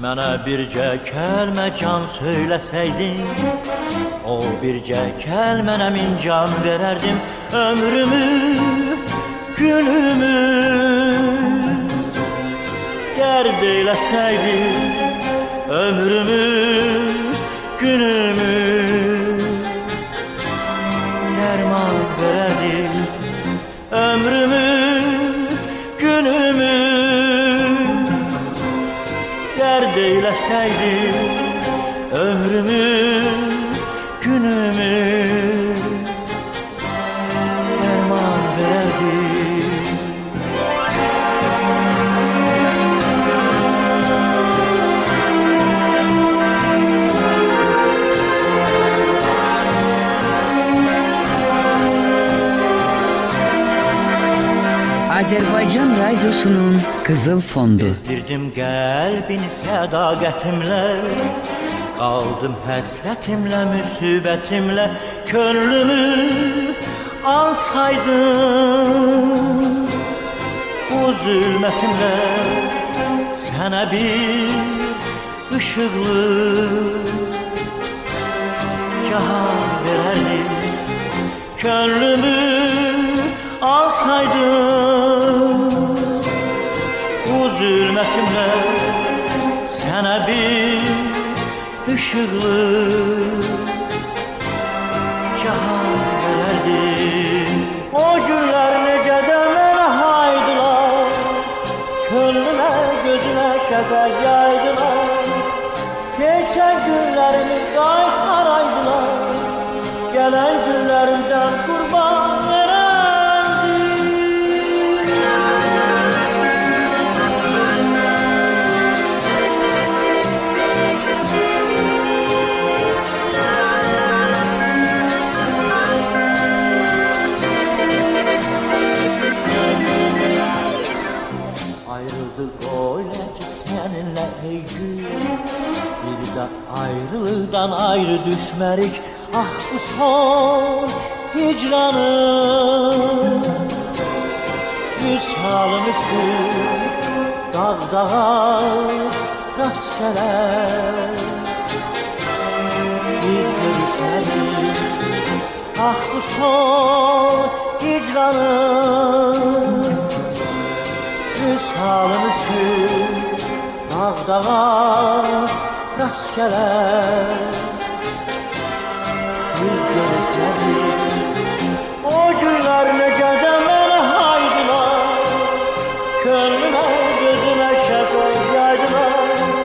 Mənə bircə kəlmə can söyləsəydin, o bircə kəlmənə min can verərdim. Ömrümü, günümü dərd eyləsəydin, ömrümü, günümü dərman verərdim. Ömrümü, günümü dərd eyləsəydin, ömrümü, günümü dərman verərdim. Azerbaycan Radyosu'nun Kızıl Fondu. Bezdirdim qəlbini sədaqətimlə, qaldım həsrətimlə, müsibətimlə. Könlümü alsaydın bu zülmətimlə, sənə bir ışıqlı cahan verərdim. Könlümü alsaydın bu zülmətimlə, sənə bir ışıqlı cahan verərdim. O günlər necə də mənə haydılar, könlümə, gözümə şəfəq yaydılar. Keçən günlərimi qaytaraydılar, gələn günlərimdən qurban verərdim. Ayrıldık öyle ki seninle ey gün, bir de ayrılıktan ayrı düşmerik. Ah bu son hicranım, müsalim üstün dağ dağa rast gelir. Biz görüşmedik, ah bu son hicranım, müsalim üstün dağ dağa rast gelir. Biz görüşmedik.